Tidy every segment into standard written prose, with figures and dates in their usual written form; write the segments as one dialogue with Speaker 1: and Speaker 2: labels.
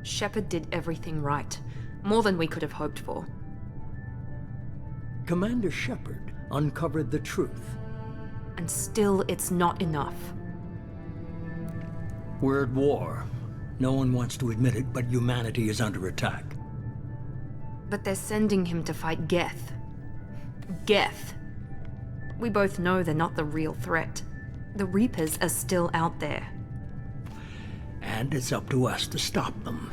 Speaker 1: Shepard did everything right. More than we could have hoped for.
Speaker 2: Commander Shepard uncovered the truth.
Speaker 1: And still, it's not enough.
Speaker 2: We're at war. No one wants to admit it, but humanity is under attack.
Speaker 1: But they're sending him to fight Geth. Geth. We both know they're not the real threat. The Reapers are still out there.
Speaker 2: And it's up to us to stop them.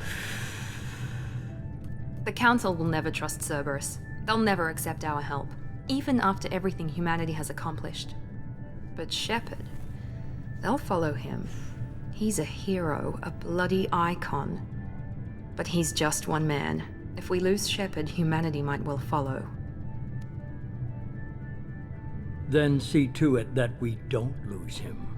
Speaker 1: The Council will never trust Cerberus. They'll never accept our help, even after everything humanity has accomplished. But Shepard, they'll follow him. He's a hero, a bloody icon. But he's just one man. If we lose Shepard, humanity might well follow.
Speaker 2: Then see to it that we don't lose him.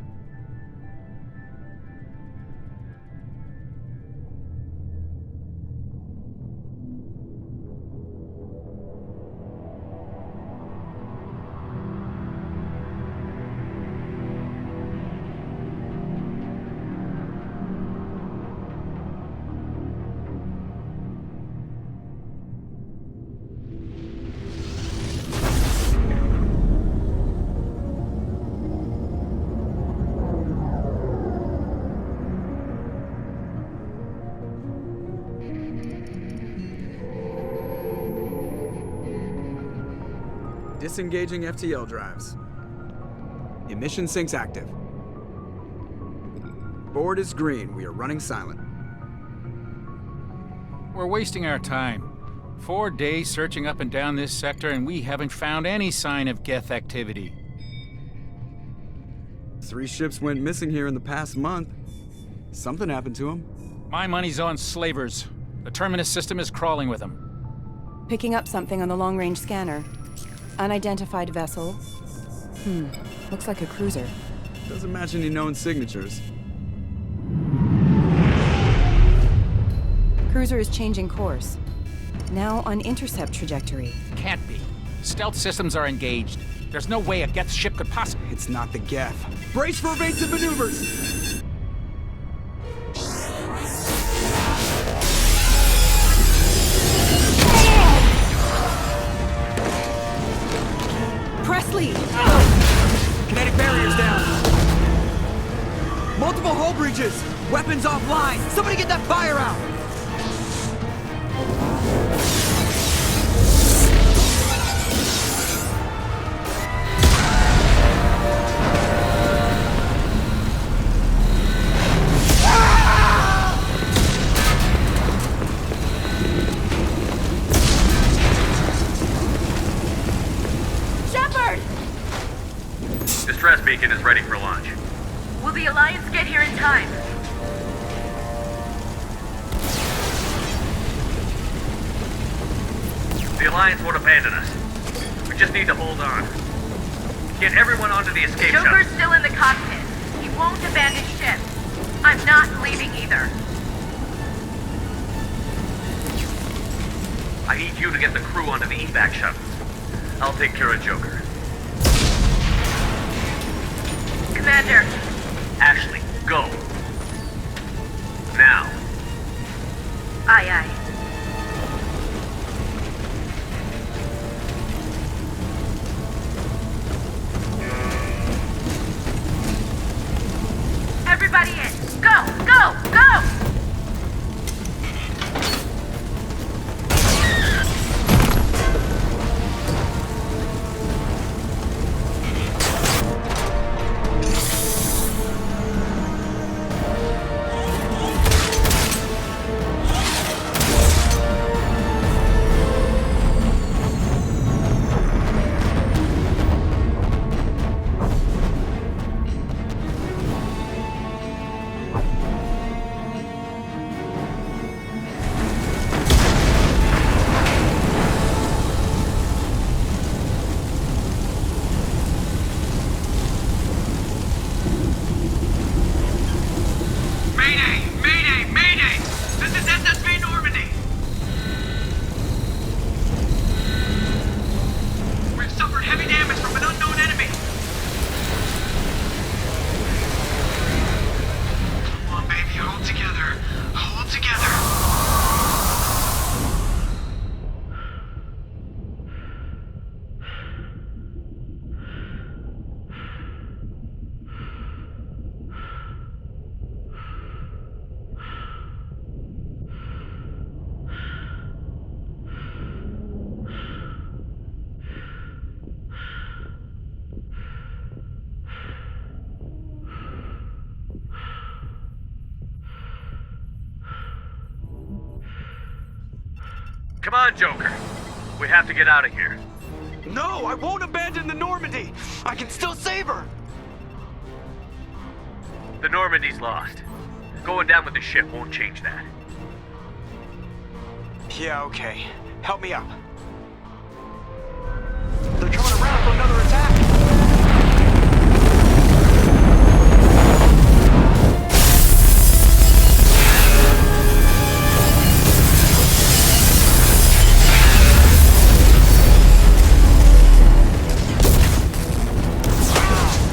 Speaker 3: Disengaging FTL drives. Emission sinks active. Board is green. We are running silent.
Speaker 4: We're wasting our time. 4 days searching up and down this sector, and we haven't found any sign of Geth activity.
Speaker 3: 3 ships went missing here in the past month. Something happened to them.
Speaker 4: My money's on slavers. The Terminus system is crawling with them.
Speaker 5: Picking up something on the long-range scanner. Unidentified vessel. Looks like a cruiser.
Speaker 3: Doesn't match any known signatures.
Speaker 5: Cruiser is changing course. Now on intercept trajectory.
Speaker 4: Can't be. Stealth systems are engaged. There's no way a Geth ship could possibly...
Speaker 3: It's not the Geth. Brace for evasive maneuvers!
Speaker 5: Presley!
Speaker 3: Kinetic barriers down. Multiple hull breaches. Weapons offline. Somebody get that fire out.
Speaker 6: Distress beacon is ready for launch.
Speaker 7: Will the Alliance get here in time?
Speaker 6: The Alliance won't abandon us. We just need to hold on. Get everyone onto the escape shuttle.
Speaker 7: Joker's still in the cockpit. He won't abandon ship. I'm not leaving either.
Speaker 6: I need you to get the crew onto the evac shuttle. I'll take care of Joker.
Speaker 7: Commander.
Speaker 6: Ashley, go. Now.
Speaker 7: Aye, aye. Everybody in. Go, go, go!
Speaker 6: Come on, Joker. We have to get out of here.
Speaker 3: No, I won't abandon the Normandy! I can still save her!
Speaker 6: The Normandy's lost. Going down with the ship won't change that.
Speaker 3: Yeah, okay. Help me up. They're coming around for another attack!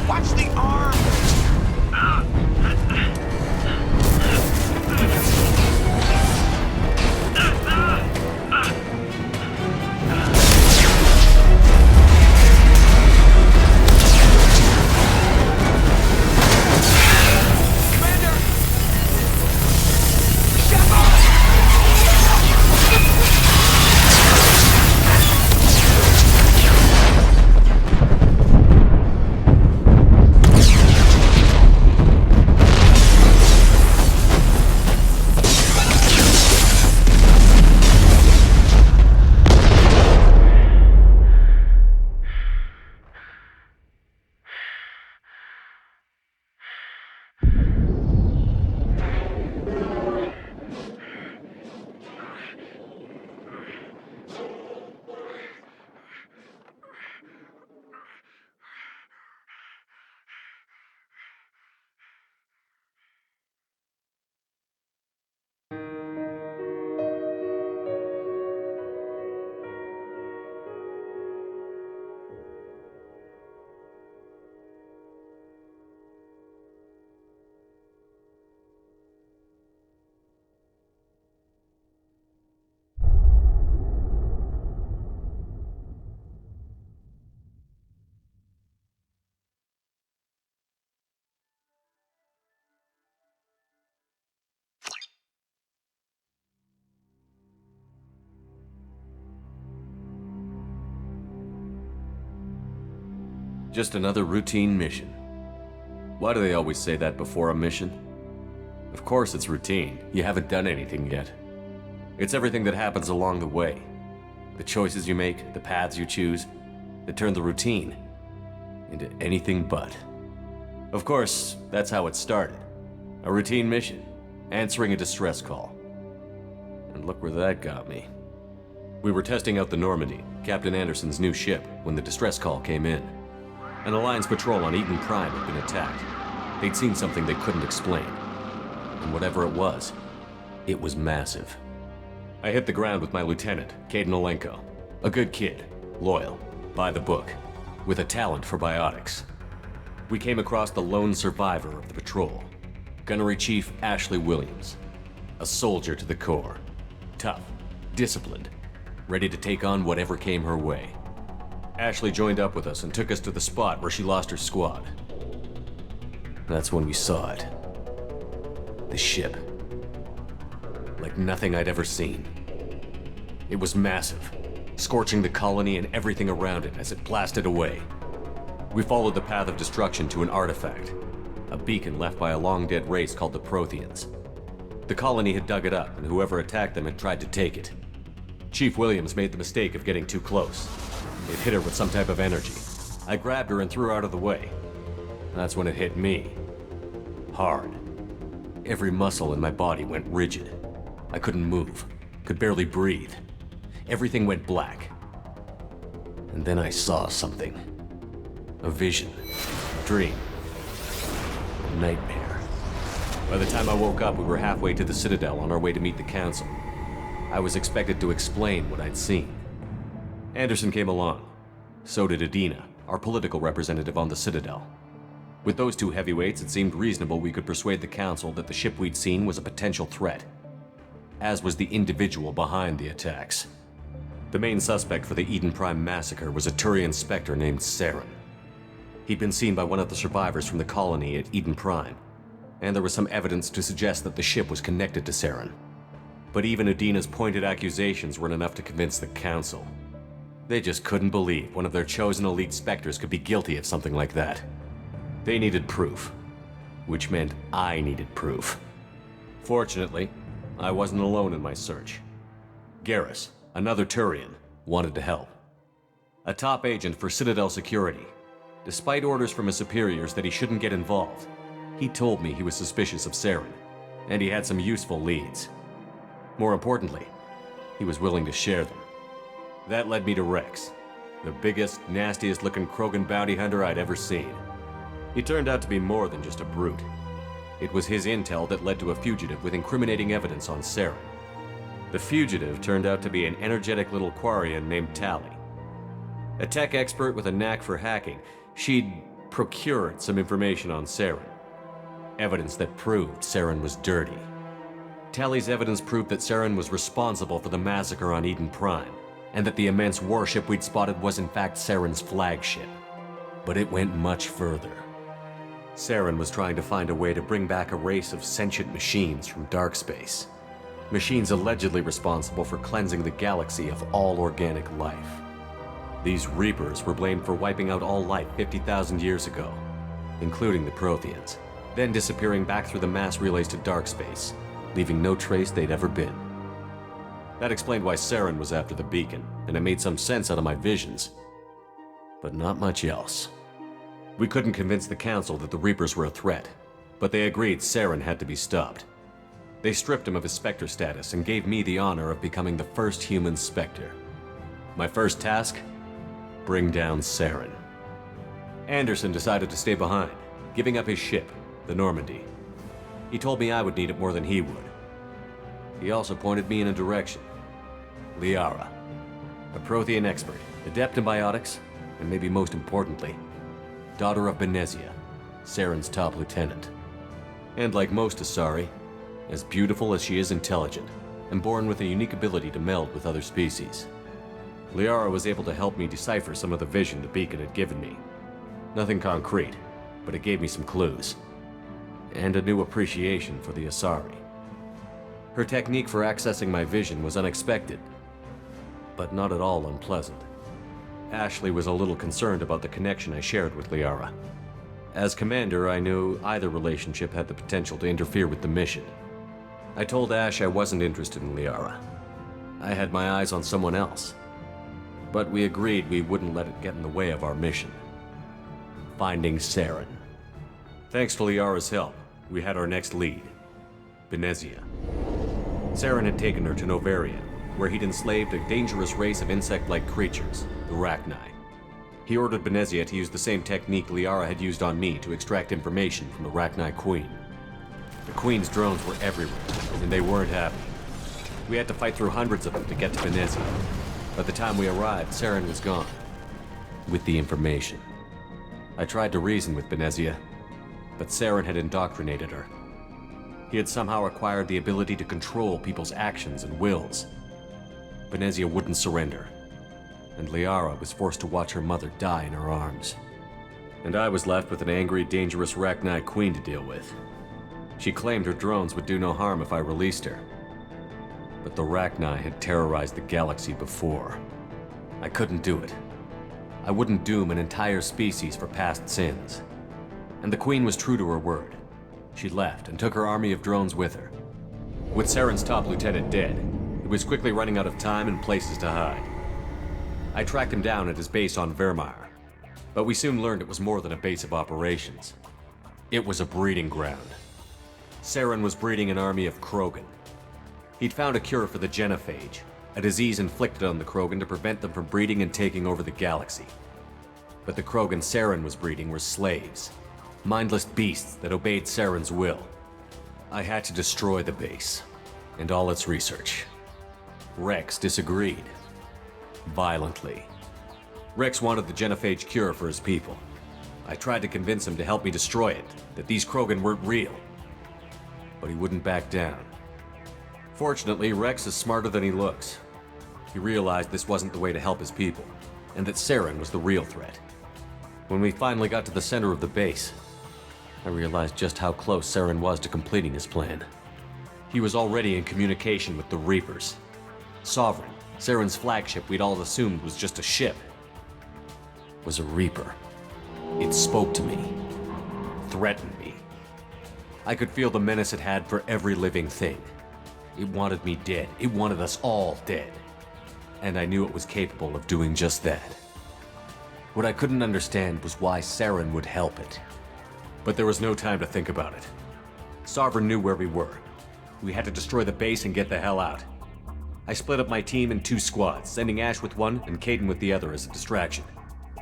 Speaker 3: Watch the arm!
Speaker 8: Just another routine mission. Why do they always say that before a mission? Of course it's routine. You haven't done anything yet. It's everything that happens along the way. The choices you make, the paths you choose, that turn the routine into anything but. Of course, that's how it started. A routine mission, answering a distress call. And look where that got me. We were testing out the Normandy, Captain Anderson's new ship, when the distress call came in. An Alliance patrol on Eden Prime had been attacked. They'd seen something they couldn't explain. And whatever it was massive. I hit the ground with my lieutenant, Caden Olenko. A good kid, loyal, by the book, with a talent for biotics. We came across the lone survivor of the patrol, Gunnery Chief Ashley Williams. A soldier to the core. Tough, disciplined, ready to take on whatever came her way. Ashley joined up with us and took us to the spot where she lost her squad. That's when we saw it. The ship. Like nothing I'd ever seen. It was massive, scorching the colony and everything around it as it blasted away. We followed the path of destruction to an artifact, a beacon left by a long-dead race called the Protheans. The colony had dug it up, and whoever attacked them had tried to take it. Chief Williams made the mistake of getting too close. It hit her with some type of energy. I grabbed her and threw her out of the way. That's when it hit me. Hard. Every muscle in my body went rigid. I couldn't move, could barely breathe. Everything went black. And then I saw something. A vision. A dream. A nightmare. By the time I woke up, we were halfway to the Citadel on our way to meet the Council. I was expected to explain what I'd seen. Anderson came along. So did Adina, our political representative on the Citadel. With those two heavyweights, it seemed reasonable we could persuade the Council that the ship we'd seen was a potential threat, as was the individual behind the attacks. The main suspect for the Eden Prime massacre was a Turian Spectre named Saren. He'd been seen by one of the survivors from the colony at Eden Prime, and there was some evidence to suggest that the ship was connected to Saren. But even Adina's pointed accusations weren't enough to convince the Council. They just couldn't believe one of their chosen elite Spectres could be guilty of something like that. They needed proof, which meant I needed proof. Fortunately, I wasn't alone in my search. Garrus, another Turian, wanted to help. A top agent for Citadel Security. Despite orders from his superiors that he shouldn't get involved, he told me he was suspicious of Saren, and he had some useful leads. More importantly, he was willing to share them. That led me to Rész, the biggest, nastiest-looking Krogan bounty hunter I'd ever seen. He turned out to be more than just a brute. It was his intel that led to a fugitive with incriminating evidence on Saren. The fugitive turned out to be an energetic little Quarian named Tali. A tech expert with a knack for hacking, she'd procured some information on Saren. Evidence that proved Saren was dirty. Tali's evidence proved that Saren was responsible for the massacre on Eden Prime, and that the immense warship we'd spotted was in fact Saren's flagship. But it went much further. Saren was trying to find a way to bring back a race of sentient machines from dark space. Machines allegedly responsible for cleansing the galaxy of all organic life. These Reapers were blamed for wiping out all life 50,000 years ago, including the Protheans, then disappearing back through the mass relays to dark space, leaving no trace they'd ever been. That explained why Saren was after the beacon, and it made some sense out of my visions. But not much else. We couldn't convince the Council that the Reapers were a threat, but they agreed Saren had to be stopped. They stripped him of his Spectre status and gave me the honor of becoming the first human Spectre. My first task? Bring down Saren. Anderson decided to stay behind, giving up his ship, the Normandy. He told me I would need it more than he would. He also pointed me in a direction. Liara, a Prothean expert, adept in biotics, and maybe most importantly, daughter of Benezia, Saren's top lieutenant. And like most Asari, as beautiful as she is intelligent, and born with a unique ability to meld with other species. Liara was able to help me decipher some of the vision the beacon had given me. Nothing concrete, but it gave me some clues. And a new appreciation for the Asari. Her technique for accessing my vision was unexpected, but not at all unpleasant. Ashley was a little concerned about the connection I shared with Liara. As commander, I knew either relationship had the potential to interfere with the mission. I told Ash I wasn't interested in Liara. I had my eyes on someone else. But we agreed we wouldn't let it get in the way of our mission. Finding Saren. Thanks to Liara's help, we had our next lead, Benezia. Saren had taken her to Novaria, where he'd enslaved a dangerous race of insect-like creatures, the Rachni. He ordered Benezia to use the same technique Liara had used on me to extract information from the Rachni Queen. The Queen's drones were everywhere, and they weren't happy. We had to fight through hundreds of them to get to Benezia. By the time we arrived, Saren was gone, with the information. I tried to reason with Benezia, but Saren had indoctrinated her. He had somehow acquired the ability to control people's actions and wills. Benezia wouldn't surrender, and Liara was forced to watch her mother die in her arms. And I was left with an angry, dangerous Rachni Queen to deal with. She claimed her drones would do no harm if I released her. But the Rachni had terrorized the galaxy before. I couldn't do it. I wouldn't doom an entire species for past sins. And the Queen was true to her word. She left and took her army of drones with her. With Saren's top lieutenant dead, it was quickly running out of time and places to hide. I tracked him down at his base on Vermeer, but we soon learned it was more than a base of operations. It was a breeding ground. Saren was breeding an army of Krogan. He'd found a cure for the genophage, a disease inflicted on the Krogan to prevent them from breeding and taking over the galaxy. But the Krogan Saren was breeding were slaves, mindless beasts that obeyed Saren's will. I had to destroy the base, and all its research. Rész disagreed. Violently. Rész wanted the genophage cure for his people. I tried to convince him to help me destroy it, that these Krogan weren't real. But he wouldn't back down. Fortunately, Rész is smarter than he looks. He realized this wasn't the way to help his people, and that Saren was the real threat. When we finally got to the center of the base, I realized just how close Saren was to completing his plan. He was already in communication with the Reapers. Sovereign, Saren's flagship we'd all assumed was just a ship, was a Reaper. It spoke to me, threatened me. I could feel the menace it had for every living thing. It wanted me dead. It wanted us all dead. and I knew it was capable of doing just that. What I couldn't understand was why Saren would help it. But there was no time to think about it. Sovereign knew where we were. We had to destroy the base and get the hell out. I split up my team in 2 squads, sending Ash with one and Kaidan with the other as a distraction.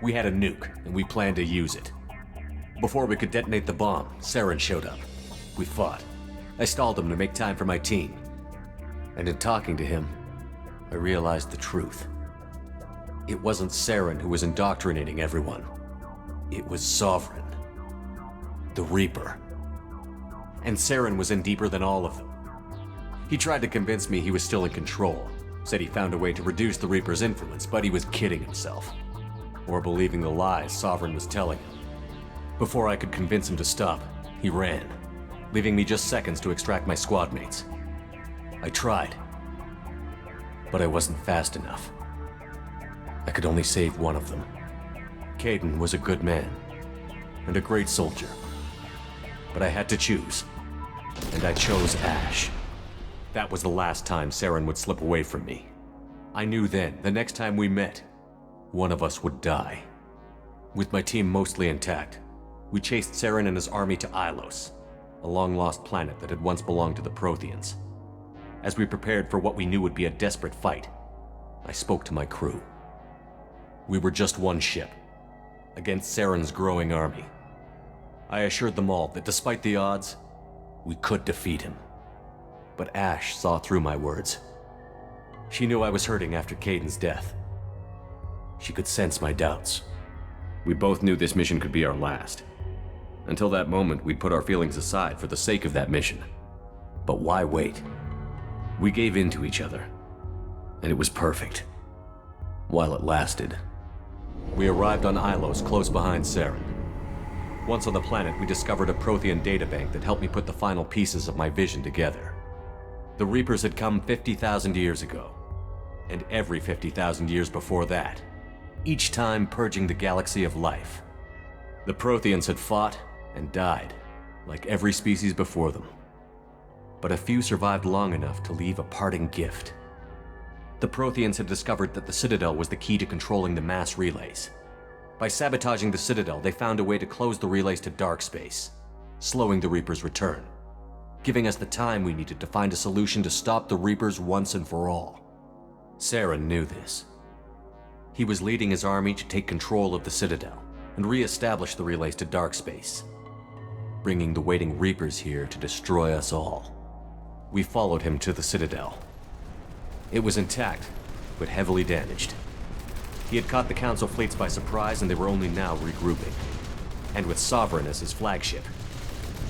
Speaker 8: We had a nuke, and we planned to use it. Before we could detonate the bomb, Saren showed up. We fought. I stalled him to make time for my team. And in talking to him, I realized the truth. It wasn't Saren who was indoctrinating everyone. It was Sovereign. The Reaper. And Saren was in deeper than all of them. He tried to convince me he was still in control, said he found a way to reduce the Reaper's influence, but he was kidding himself. Or believing the lies Sovereign was telling him. Before I could convince him to stop, he ran, leaving me just seconds to extract my squad mates. I tried, but I wasn't fast enough. I could only save one of them. Kaidan was a good man, and a great soldier. But I had to choose, and I chose Ash. That was the last time Saren would slip away from me. I knew then, the next time we met, one of us would die. With my team mostly intact, we chased Saren and his army to Ilos, a long-lost planet that had once belonged to the Protheans. As we prepared for what we knew would be a desperate fight, I spoke to my crew. We were just one ship, against Saren's growing army. I assured them all that despite the odds, we could defeat him. But Ash saw through my words. She knew I was hurting after Kaidan's death. She could sense my doubts. We both knew this mission could be our last. Until that moment, we'd put our feelings aside for the sake of that mission. But why wait? We gave in to each other, and it was perfect. While it lasted. We arrived on Ilos, close behind Saren. Once on the planet, we discovered a Prothean databank that helped me put the final pieces of my vision together. The Reapers had come 50,000 years ago, and every 50,000 years before that, each time purging the galaxy of life. The Protheans had fought and died, like every species before them. But a few survived long enough to leave a parting gift. The Protheans had discovered that the Citadel was the key to controlling the mass relays. By sabotaging the Citadel, they found a way to close the relays to dark space, slowing the Reapers' return, giving us the time we needed to find a solution to stop the Reapers once and for all. Saren knew this. He was leading his army to take control of the Citadel and re-establish the relays to dark space, bringing the waiting Reapers here to destroy us all. We followed him to the Citadel. It was intact, but heavily damaged. He had caught the Council fleets by surprise, and they were only now regrouping. And with Sovereign as his flagship,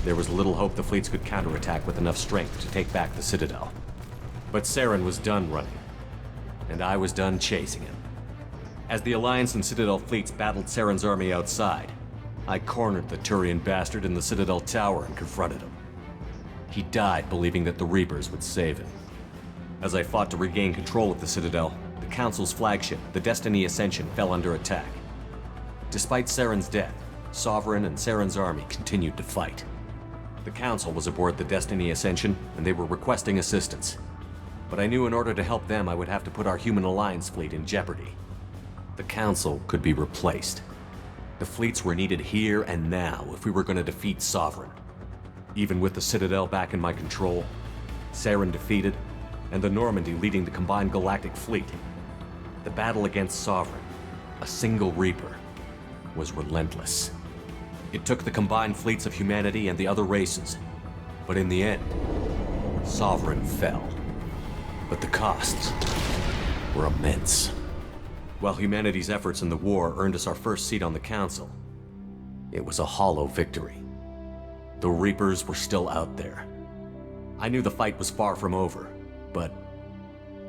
Speaker 8: there was little hope the fleets could counterattack with enough strength to take back the Citadel. But Saren was done running, and I was done chasing him. As the Alliance and Citadel fleets battled Saren's army outside, I cornered the Turian bastard in the Citadel tower and confronted him. He died believing that the Reapers would save him. As I fought to regain control of the Citadel, the Council's flagship, the Destiny Ascension, fell under attack. Despite Saren's death, Sovereign and Saren's army continued to fight. The Council was aboard the Destiny Ascension, and they were requesting assistance. But I knew in order to help them, I would have to put our human Alliance fleet in jeopardy. The Council could be replaced. The fleets were needed here and now if we were going to defeat Sovereign. Even with the Citadel back in my control, Saren defeated, and the Normandy leading the combined galactic fleet, the battle against Sovereign, a single Reaper, was relentless. It took the combined fleets of humanity and the other races, but in the end, Sovereign fell. But the costs were immense. While humanity's efforts in the war earned us our first seat on the Council, it was a hollow victory. The Reapers were still out there. I knew the fight was far from over, but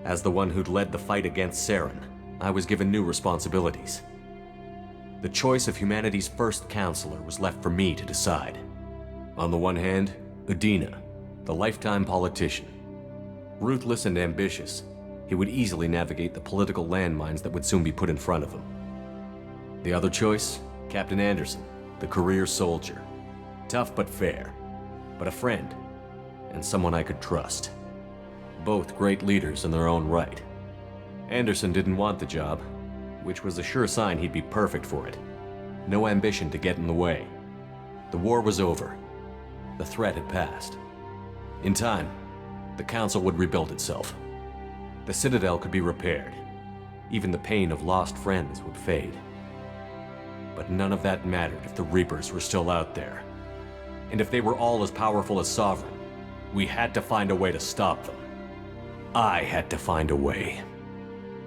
Speaker 8: as the one who'd led the fight against Saren, I was given new responsibilities. The choice of humanity's first counselor was left for me to decide. On the one hand, Udina, the lifetime politician. Ruthless and ambitious, he would easily navigate the political landmines that would soon be put in front of him. The other choice, Captain Anderson, the career soldier. Tough but fair, but a friend, and someone I could trust. Both great leaders in their own right. Anderson didn't want the job, which was a sure sign he'd be perfect for it. No ambition to get in the way. The war was over. The threat had passed. In time, the Council would rebuild itself. The Citadel could be repaired. Even the pain of lost friends would fade. But none of that mattered if the Reapers were still out there. And if they were all as powerful as Sovereign, we had to find a way to stop them. I had to find a way.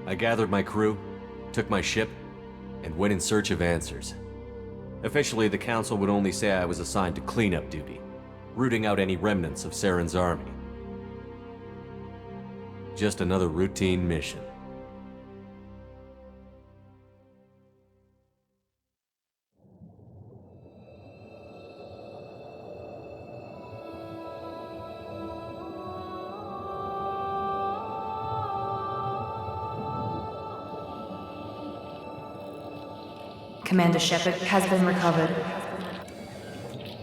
Speaker 8: I gathered my crew, took my ship, and went in search of answers. Officially, the Council would only say I was assigned to cleanup duty, rooting out any remnants of Saren's army. Just another routine mission.
Speaker 1: Commander Shepard has been recovered.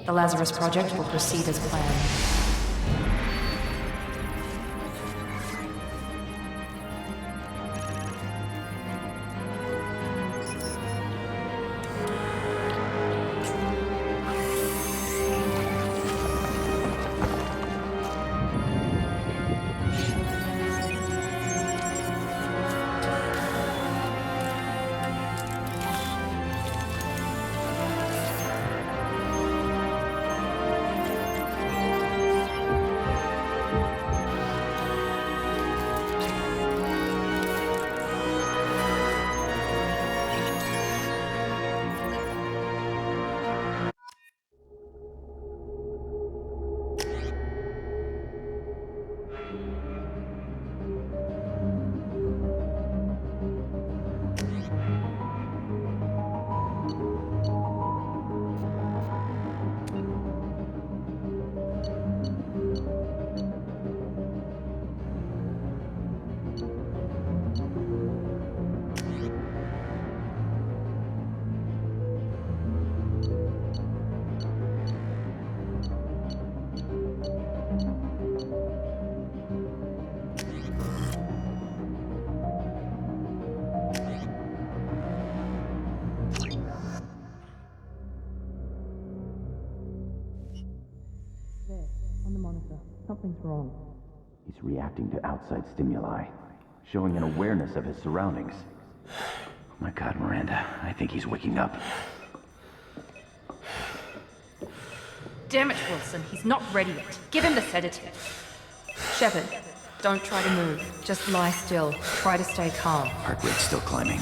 Speaker 1: The Lazarus project will proceed as planned.
Speaker 5: Something's wrong.
Speaker 9: He's reacting to outside stimuli, showing an awareness of his surroundings. Oh my God, Miranda, I think he's waking up.
Speaker 1: Damn it, Wilson, he's not ready yet. Give him the sedative. Shepard, don't try to move. Just lie still. Try to stay calm.
Speaker 9: Heart rate's still climbing.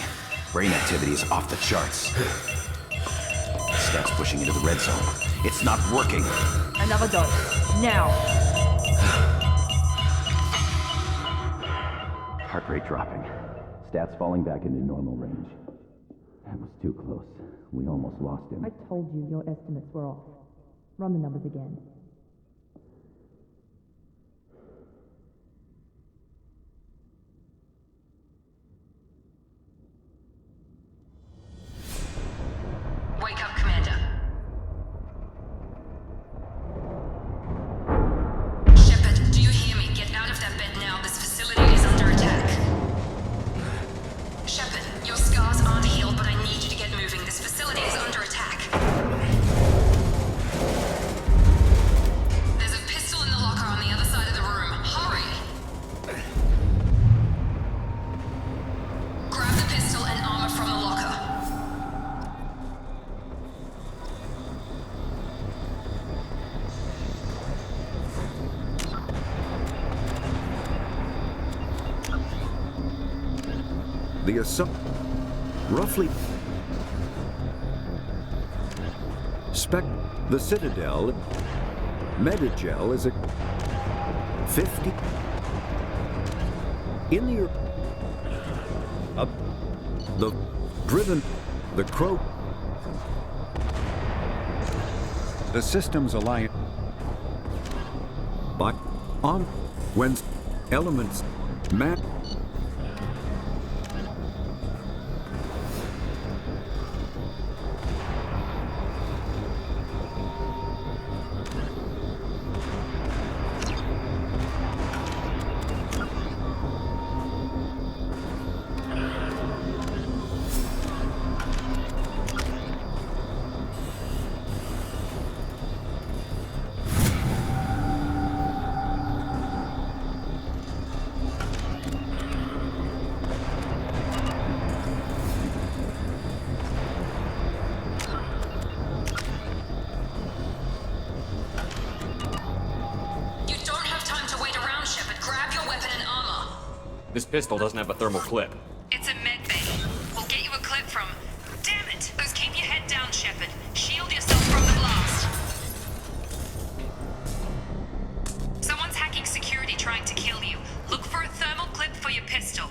Speaker 9: Brain activity is off the charts. Stats pushing into the red zone. It's not working.
Speaker 1: Another dose. Now.
Speaker 9: Heart rate dropping. Stats falling back into normal range. That was too close. We almost lost him.
Speaker 5: I told you your estimates were off. Run the numbers again.
Speaker 7: Wake up, Commander. Shepard, do you hear me? Get out of that bed now. This facility is under attack. Shepard, your scars aren't healed, but I need you to get moving. This facility is under attack. There's a pistol in the locker on the other side of the room. Hurry! Grab the pistol and armor from the locker.
Speaker 10: The assault roughly the Citadel Metagel is a 50 in the driven the crow the systems align but on when elements map
Speaker 8: This pistol doesn't have a thermal clip.
Speaker 1: It's a med bay. We'll get you a clip from... Damn it! Those keep your head down, Shepard. Shield yourself from the blast. Someone's hacking security trying to kill you. Look for a thermal clip for your pistol.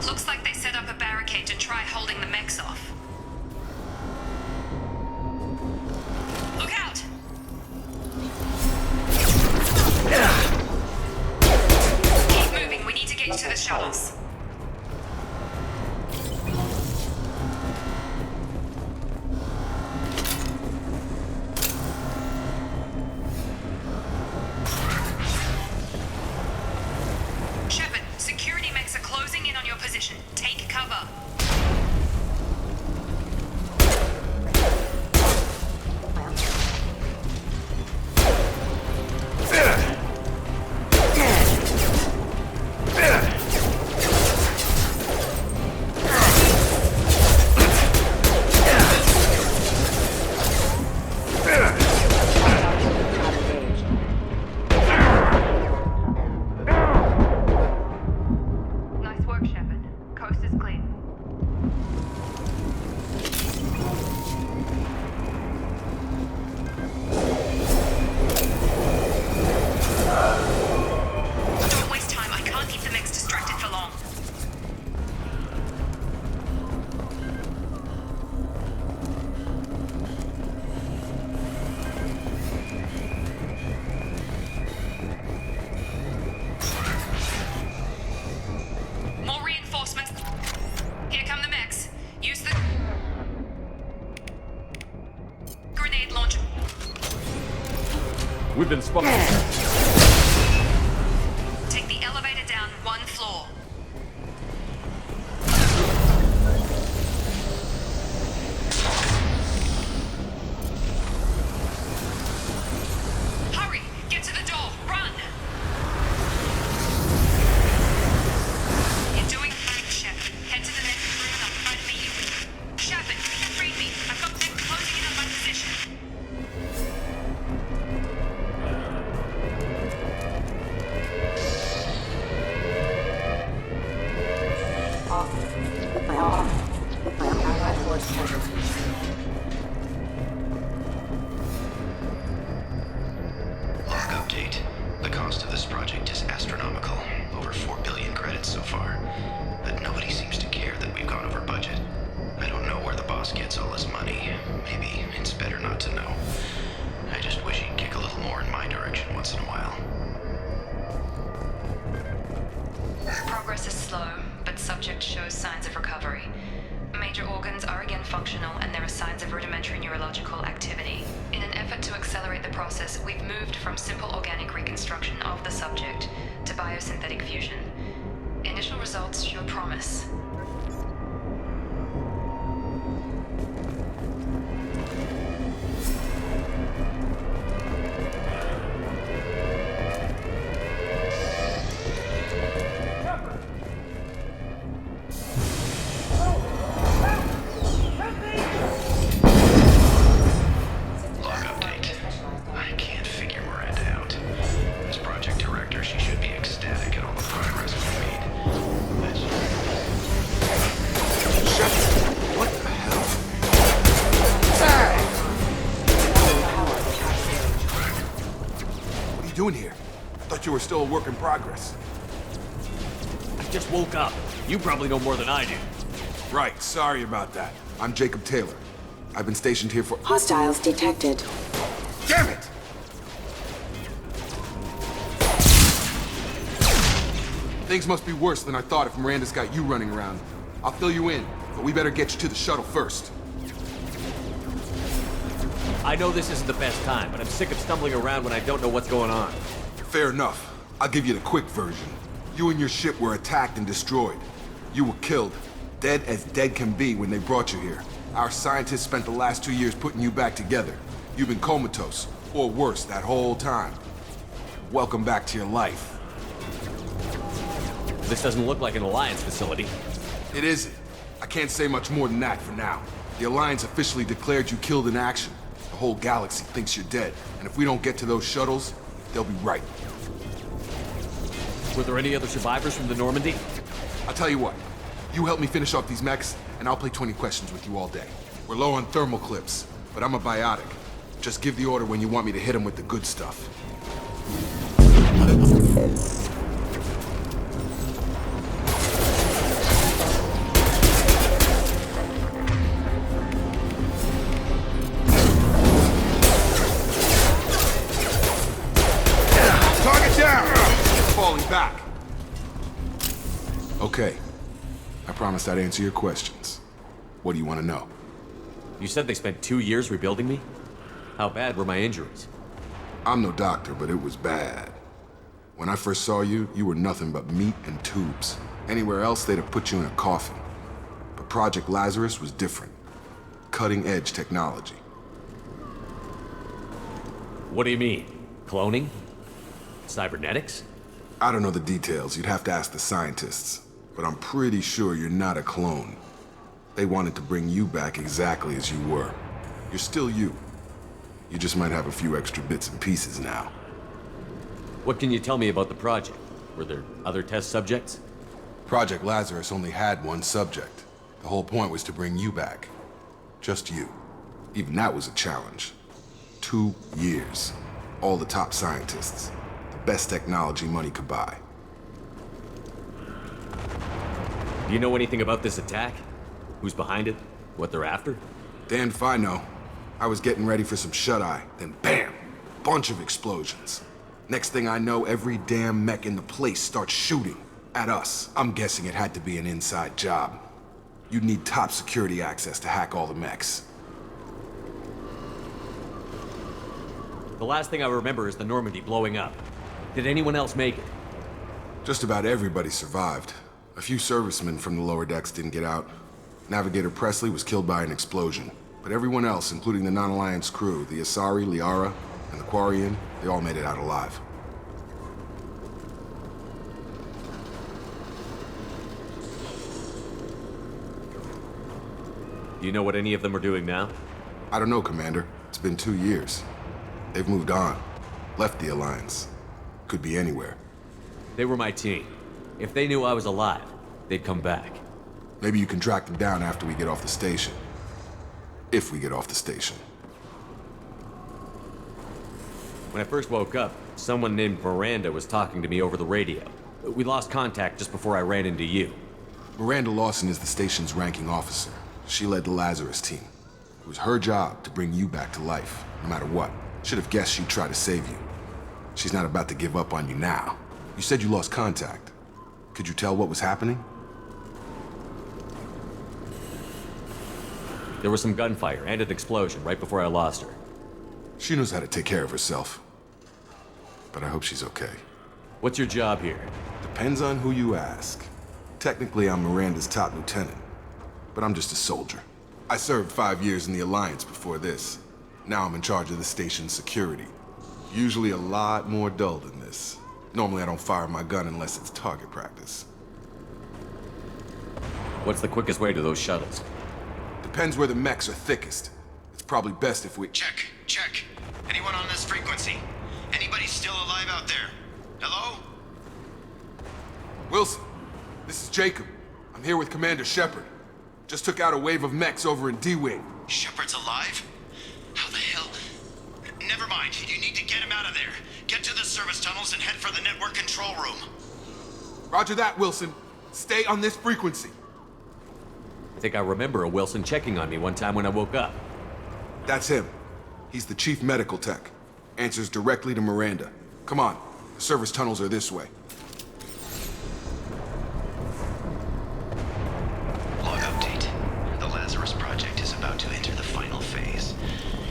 Speaker 1: Looks like they set up a barricade to try holding the mechs off. Look out! Keep moving, we need to get you to the shuttles. Shepard, security mechs are closing in on your position. Take cover. Nice work, Shepard. Coast is clean. Don't waste time. I can't keep the mechs distracted for long. More reinforcements. Here come the mechs. Use the grenade launcher.
Speaker 8: We've been spotted.
Speaker 1: Take the elevator down one floor. Hurry! Get to the door! Run! You're doing fine, Shepard. Head to the next room and I'll try to meet you. Shepard, read me. I've got them closing in on my position.
Speaker 11: Log update. The cost of this project is astronomical. Over 4 billion credits so far. But nobody seems to care that we've gone over budget. I don't know where the boss gets all his money. Maybe it's better not to know. I just wish he'd kick a little more in my direction once in a while.
Speaker 1: Progress is slow, but subject shows signs of recovery. Major organs are again functional and there are signs of rudimentary neurological activity. In an effort to accelerate the process, we've moved from simple organic reconstruction of the subject to biosynthetic fusion. Initial results show promise.
Speaker 11: Log update. I can't figure Miranda out. As project director, she should be ecstatic at all the progress we've made. But
Speaker 3: What the hell? What are you doing here? I thought you were still a work in progress.
Speaker 8: I just woke up. You probably know more than I do.
Speaker 3: Right, sorry about that. I'm Jacob Taylor. I've been stationed here for...
Speaker 5: Hostiles detected.
Speaker 3: Damn it! Things must be worse than I thought if Miranda's got you running around. I'll fill you in, but we better get you to the shuttle first.
Speaker 8: I know this isn't the best time, but I'm sick of stumbling around when I don't know what's going on.
Speaker 3: Fair enough. I'll give you the quick version. You and your ship were attacked and destroyed. You were killed. Dead as dead can be when they brought you here. Our scientists spent the last 2 years putting you back together. You've been comatose, or worse, that whole time. Welcome back to your life.
Speaker 8: This doesn't look like an Alliance facility.
Speaker 3: It isn't. I can't say much more than that for now. The Alliance officially declared you killed in action. The whole galaxy thinks you're dead. And if we don't get to those shuttles, they'll be right.
Speaker 8: Were there any other survivors from the Normandy?
Speaker 3: I'll tell you what. You help me finish off these mechs, and I'll play 20 questions with you all day. We're low on thermal clips, but I'm a biotic. Just give the order when you want me to hit them with the good stuff. Target down! Falling back. Okay. I promised I'd answer your questions. What do you want to know?
Speaker 8: You said they spent 2 years rebuilding me? How bad were my injuries?
Speaker 3: I'm no doctor, but it was bad. When I first saw you, you were nothing but meat and tubes. Anywhere else, they'd have put you in a coffin. But Project Lazarus was different. Cutting-edge technology.
Speaker 8: What do you mean? Cloning? Cybernetics?
Speaker 3: I don't know the details. You'd have to ask the scientists. But I'm pretty sure you're not a clone. They wanted to bring you back exactly as you were. You're still you. You just might have a few extra bits and pieces now.
Speaker 8: What can you tell me about the project? Were there other test subjects?
Speaker 3: Project Lazarus only had one subject. The whole point was to bring you back. Just you. Even that was a challenge. 2 years. All the top scientists. The best technology money could buy.
Speaker 8: Do you know anything about this attack? Who's behind it? What they're after?
Speaker 3: Damned if I know. I was getting ready for some shut-eye, then bam! Bunch of explosions. Next thing I know, every damn mech in the place starts shooting at us. I'm guessing it had to be an inside job. You'd need top security access to hack all the mechs.
Speaker 8: The last thing I remember is the Normandy blowing up. Did anyone else make it?
Speaker 3: Just about everybody survived. A few servicemen from the lower decks didn't get out. Navigator Presley was killed by an explosion. But everyone else, including the non-Alliance crew, the Asari, Liara, and the Quarian, they all made it out alive.
Speaker 8: Do you know what any of them are doing now?
Speaker 3: I don't know, Commander. It's been 2 years. They've moved on. Left the Alliance. Could be anywhere.
Speaker 8: They were my team. If they knew I was alive, they'd come back.
Speaker 3: Maybe you can track them down after we get off the station. If we get off the station.
Speaker 8: When I first woke up, someone named Miranda was talking to me over the radio. We lost contact just before I ran into you.
Speaker 3: Miranda Lawson is the station's ranking officer. She led the Lazarus team. It was her job to bring you back to life, no matter what. Should have guessed she'd try to save you. She's not about to give up on you now. You said you lost contact. Could you tell what was happening?
Speaker 8: There was some gunfire and an explosion right before I lost her.
Speaker 3: She knows how to take care of herself. But I hope she's okay.
Speaker 8: What's your job here?
Speaker 3: Depends on who you ask. Technically, I'm Miranda's top lieutenant. But I'm just a soldier. I served 5 years in the Alliance before this. Now I'm in charge of the station's security. Usually a lot more dull than this. Normally I don't fire my gun unless it's target practice.
Speaker 8: What's the quickest way to those shuttles?
Speaker 3: Depends where the mechs are thickest. It's probably best if we...
Speaker 11: Check. Anyone on this frequency? Anybody still alive out there? Hello?
Speaker 3: Wilson, this is Jacob. I'm here with Commander Shepard. Just took out a wave of mechs over in D-Wing.
Speaker 11: Shepard's alive? How the hell? Never mind. You need to get him out of there. Get to the service tunnels and head for the network control room.
Speaker 3: Roger that, Wilson. Stay on this frequency.
Speaker 8: I think I remember a Wilson checking on me one time when I woke up.
Speaker 3: That's him. He's the chief medical tech. Answers directly to Miranda. Come on. The service tunnels are this way.
Speaker 11: Log update. The Lazarus project is about to enter the final phase.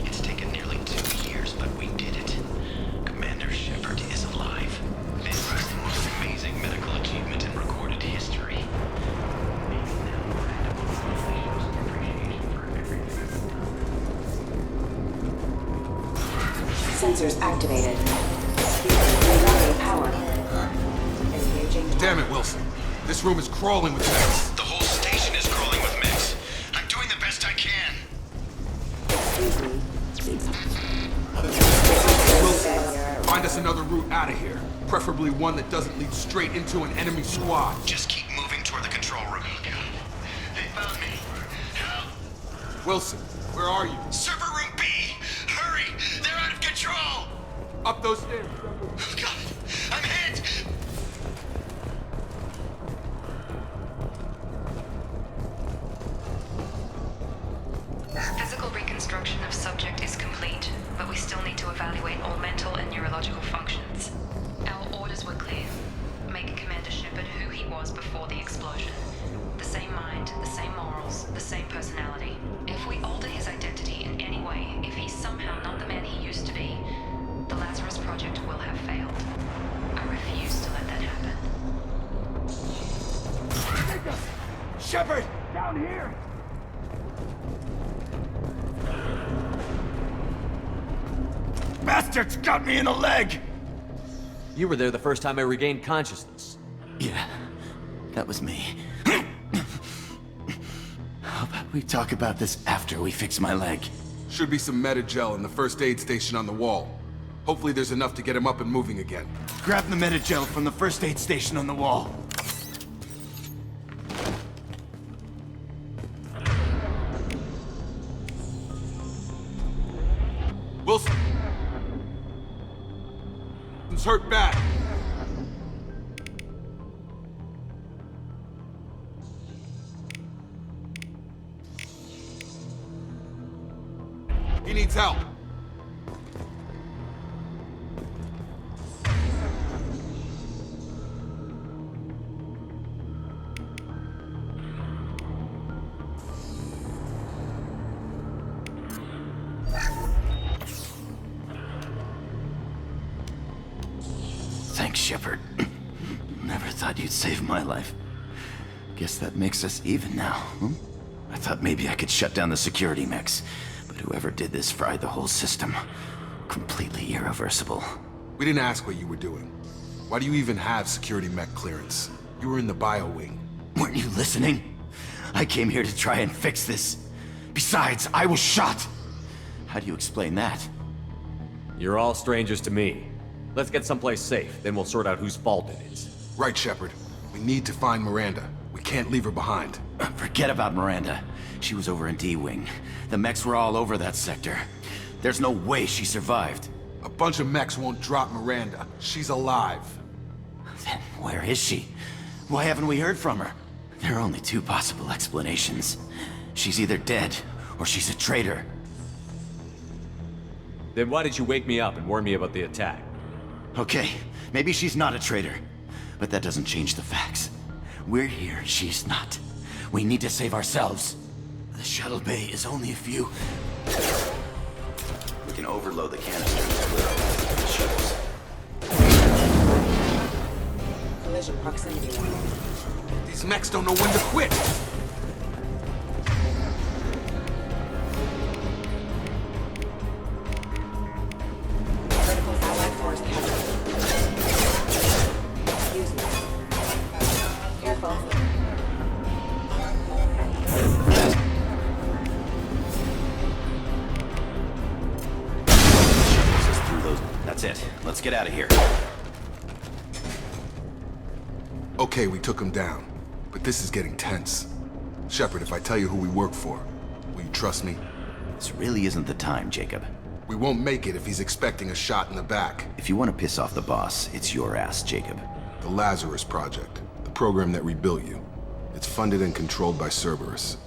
Speaker 11: It's taken nearly 2 years, but we did it. Commander Shepard is alive. This is the most amazing medical achievement in recorded history. Maybe now Miranda will finally show some appreciation for everything.
Speaker 5: Sensors activated. Rerouting power. Engaging.
Speaker 3: Damn it, Wilson. This room is crawling with mechs.
Speaker 11: The whole station is crawling with mechs. I'm doing the best I can.
Speaker 5: Excuse me.
Speaker 3: Out of here. Preferably one that doesn't lead straight into an enemy squad.
Speaker 11: Just keep moving toward the control room. They found me. Help.
Speaker 3: Wilson, where are you?
Speaker 11: Server room B! Hurry! They're out of control!
Speaker 3: Up those stairs.
Speaker 11: Oh, God! I'm hit!
Speaker 12: Physical reconstruction of subject is complete, but we still need to evaluate all mental and neurological functions. Our orders were clear. Make Commander Shepard who he was before the explosion. The same mind, the same morals, the same personality. If we alter his identity in any way, if he's somehow not the man he used to be, the Lazarus Project will have failed. I refuse to let that happen.
Speaker 3: Shepard! Down here!
Speaker 13: Bastards got me in the leg!
Speaker 8: You were there the first time I regained consciousness.
Speaker 13: Yeah, that was me. How about we talk about this after we fix my leg?
Speaker 3: Should be some meta-gel in the first aid station on the wall. Hopefully there's enough to get him up and moving again.
Speaker 13: Grab the meta-gel from the first aid station on the wall.
Speaker 3: Wilson! He's hurt bad. He needs help.
Speaker 13: Thanks, Shepard. Never thought you'd save my life. Guess that makes us even now, hmm? I thought maybe I could shut down the security mechs, but whoever did this fried the whole system. Completely irreversible.
Speaker 3: We didn't ask what you were doing. Why do you even have security mech clearance? You were in the bio wing.
Speaker 13: Weren't you listening? I came here to try and fix this. Besides, I was shot! How do you explain that?
Speaker 8: You're all strangers to me. Let's get someplace safe, then we'll sort out whose fault it is.
Speaker 3: Right, Shepard. We need to find Miranda. We can't leave her behind.
Speaker 13: Forget about Miranda. She was over in D-Wing. The mechs were all over that sector. There's no way she survived.
Speaker 3: A bunch of mechs won't drop Miranda. She's alive.
Speaker 13: Then where is she? Why haven't we heard from her? There are only two possible explanations. She's either dead, or she's a traitor.
Speaker 8: Then why did you wake me up and warn me about the attack?
Speaker 13: Okay, maybe she's not a traitor, but that doesn't change the facts. We're here, she's not. We need to save ourselves. The shuttle bay is only a few... We can overload the canister and split up the shuttles.
Speaker 5: Collision proximity warning.
Speaker 3: These mechs don't know when to quit!
Speaker 5: Critical allied force captured. Excuse me. Careful.
Speaker 13: That's it. Let's get out of here.
Speaker 3: Okay, we took him down. But this is getting tense. Shepard, if I tell you who we work for, will you trust me?
Speaker 13: This really isn't the time, Jacob.
Speaker 3: We won't make it if he's expecting a shot in the back.
Speaker 13: If you want to piss off the boss, it's your ass, Jacob.
Speaker 3: The Lazarus Project. The program that rebuilt you. It's funded and controlled by Cerberus.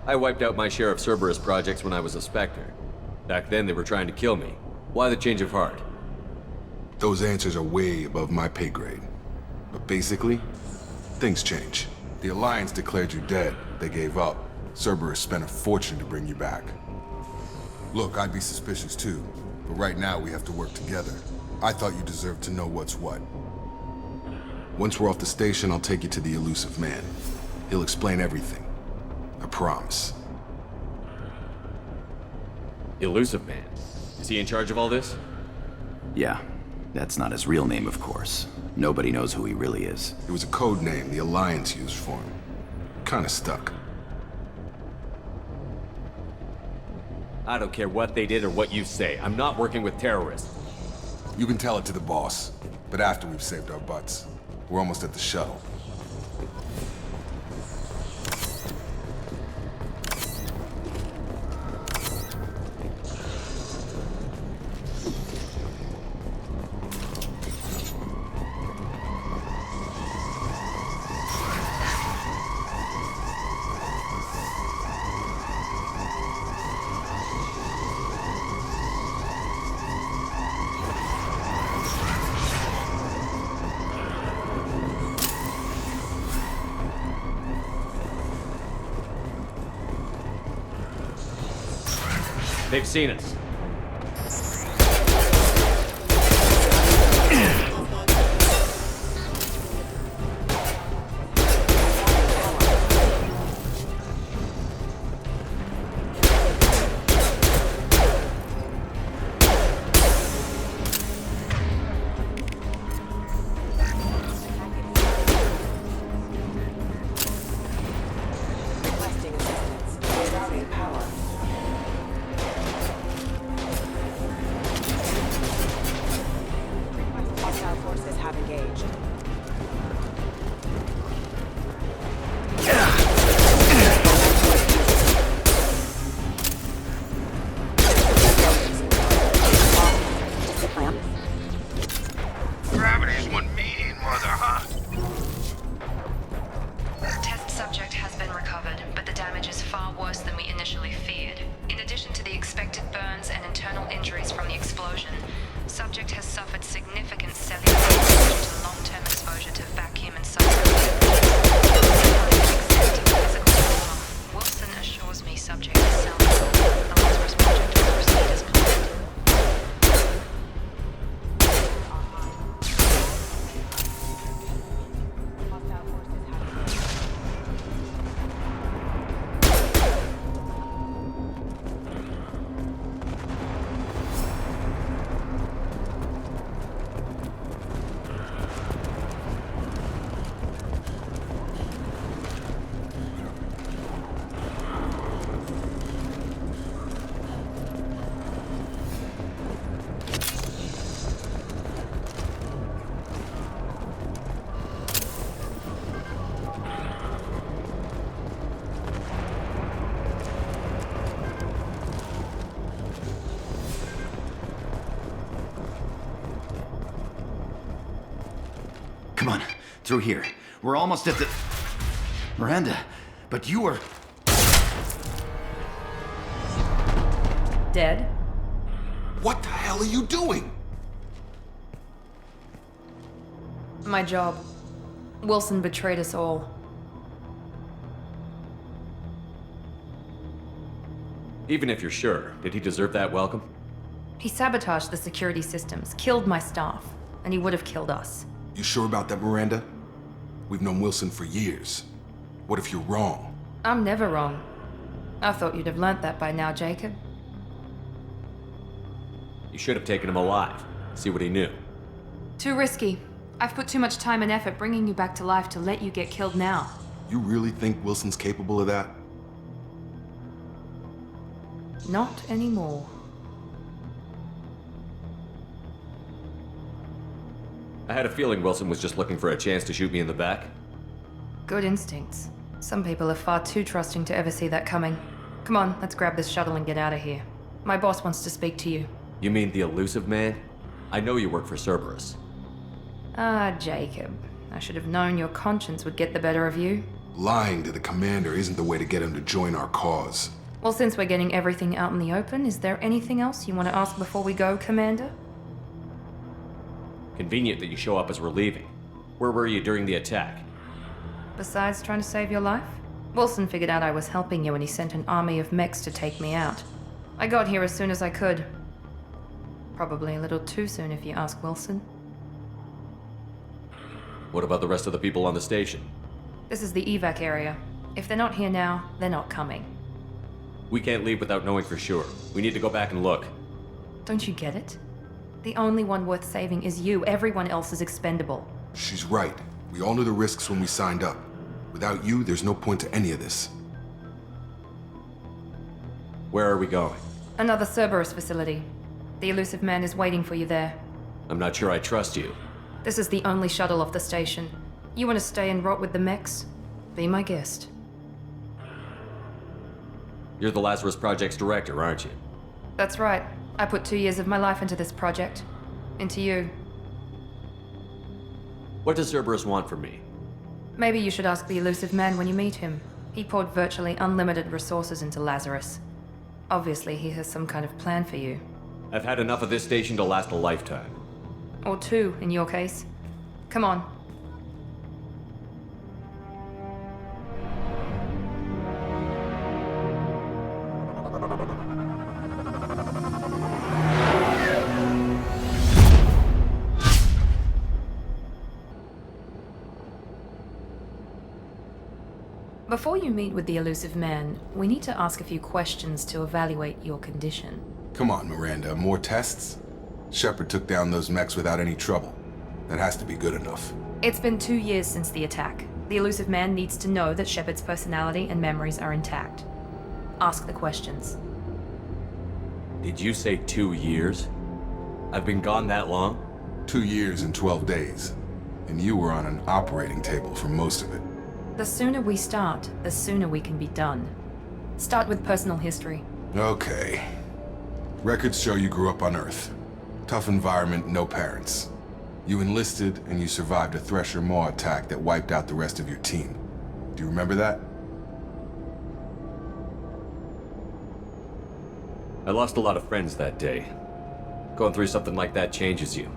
Speaker 8: I wiped out my share of Cerberus projects when I was a Spectre. Back then they were trying to kill me. Why the change of heart?
Speaker 3: Those answers are way above my pay grade. But basically, things change. The Alliance declared you dead. They gave up. Cerberus spent a fortune to bring you back. Look, I'd be suspicious too, but right now we have to work together. I thought you deserved to know what's what. Once we're off the station, I'll take you to the elusive man. He'll explain everything. I promise.
Speaker 8: Elusive Man? Is he in charge of all this?
Speaker 13: Yeah. That's not his real name, of course. Nobody knows who he really is.
Speaker 3: It was a code name the Alliance used for him. Kinda stuck.
Speaker 8: I don't care what they did or what you say. I'm not working with terrorists.
Speaker 3: You can tell it to the boss, but after we've saved our butts. We're almost at the shuttle.
Speaker 8: They've seen us.
Speaker 13: Come on, through here. We're almost at the... Miranda, but you were...
Speaker 1: Dead?
Speaker 3: What the hell are you doing?
Speaker 1: My job. Wilson betrayed us all.
Speaker 8: Even if you're sure, did he deserve that welcome?
Speaker 1: He sabotaged the security systems, killed my staff, and he would have killed us.
Speaker 3: You sure about that, Miranda? We've known Wilson for years. What if you're wrong?
Speaker 1: I'm never wrong. I thought you'd have learnt that by now, Jacob.
Speaker 8: You should have taken him alive. See what he knew.
Speaker 1: Too risky. I've put too much time and effort bringing you back to life to let you get killed now.
Speaker 3: You really think Wilson's capable of that?
Speaker 1: Not anymore.
Speaker 8: I had a feeling Wilson was just looking for a chance to shoot me in the back.
Speaker 1: Good instincts. Some people are far too trusting to ever see that coming. Come on, let's grab this shuttle and get out of here. My boss wants to speak to you.
Speaker 8: You mean the elusive man? I know you work for Cerberus.
Speaker 1: Ah, Jacob. I should have known your conscience would get the better of you.
Speaker 3: Lying to the commander isn't the way to get him to join our cause.
Speaker 1: Well, since we're getting everything out in the open, is there anything else you want to ask before we go, Commander?
Speaker 8: Convenient that you show up as we're leaving. Where were you during the attack?
Speaker 1: Besides trying to save your life? Wilson figured out I was helping you and he sent an army of mechs to take me out. I got here as soon as I could. Probably a little too soon if you ask Wilson.
Speaker 8: What about the rest of the people on the station?
Speaker 1: This is the evac area. If they're not here now, they're not coming.
Speaker 8: We can't leave without knowing for sure. We need to go back and look.
Speaker 1: Don't you get it? The only one worth saving is you. Everyone else is expendable.
Speaker 3: She's right. We all knew the risks when we signed up. Without you, there's no point to any of this.
Speaker 8: Where are we going?
Speaker 1: Another Cerberus facility. The elusive man is waiting for you there.
Speaker 8: I'm not sure I trust you.
Speaker 1: This is the only shuttle off the station. You want to stay and rot with the mechs? Be my guest.
Speaker 8: You're the Lazarus Project's director, aren't you?
Speaker 1: That's right. I put 2 years of my life into this project. Into you.
Speaker 8: What does Cerberus want from me?
Speaker 1: Maybe you should ask the elusive man when you meet him. He poured virtually unlimited resources into Lazarus. Obviously, he has some kind of plan for you.
Speaker 8: I've had enough of this station to last a lifetime.
Speaker 1: Or 2, in your case. Come on. Before you meet with the elusive man, we need to ask a few questions to evaluate your condition.
Speaker 3: Come on, Miranda, more tests? Shepard took down those mechs without any trouble. That has to be good enough.
Speaker 1: It's been 2 years since the attack. The elusive man needs to know that Shepard's personality and memories are intact. Ask the questions.
Speaker 8: Did you say 2 years? I've been gone that long?
Speaker 3: 2 years and 12 days. And you were on an operating table for most of it.
Speaker 1: The sooner we start, the sooner we can be done. Start with personal history.
Speaker 3: Okay. Records show you grew up on Earth. Tough environment, no parents. You enlisted and you survived a Thresher Maw attack that wiped out the rest of your team. Do you remember that?
Speaker 8: I lost a lot of friends that day. Going through something like that changes you.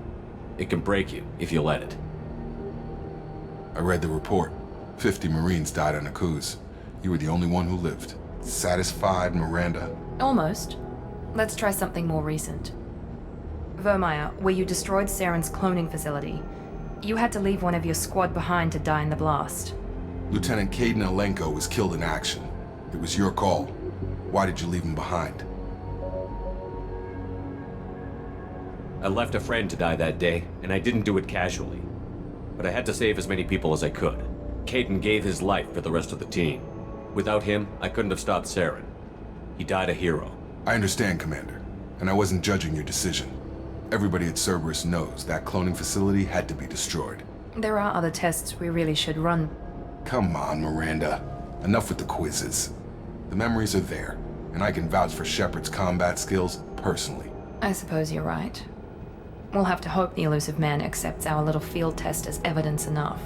Speaker 8: It can break you, if you let it.
Speaker 3: I read the report. 50 Marines died on a cruise. You were the only one who lived. Satisfied, Miranda?
Speaker 1: Almost. Let's try something more recent. Vermeer, where you destroyed Saren's cloning facility. You had to leave one of your squad behind to die in the blast.
Speaker 3: Lieutenant Caden Alenko was killed in action. It was your call. Why did you leave him behind?
Speaker 8: I left a friend to die that day, and I didn't do it casually. But I had to save as many people as I could. Caden gave his life for the rest of the team. Without him, I couldn't have stopped Saren. He died a hero.
Speaker 3: I understand, Commander, and I wasn't judging your decision. Everybody at Cerberus knows that cloning facility had to be destroyed.
Speaker 1: There are other tests we really should run.
Speaker 3: Come on, Miranda. Enough with the quizzes. The memories are there, and I can vouch for Shepard's combat skills personally.
Speaker 1: I suppose you're right. We'll have to hope the elusive man accepts our little field test as evidence enough.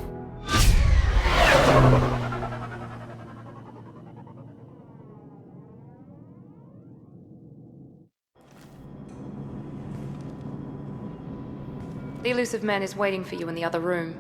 Speaker 1: The elusive man is waiting for you in the other room.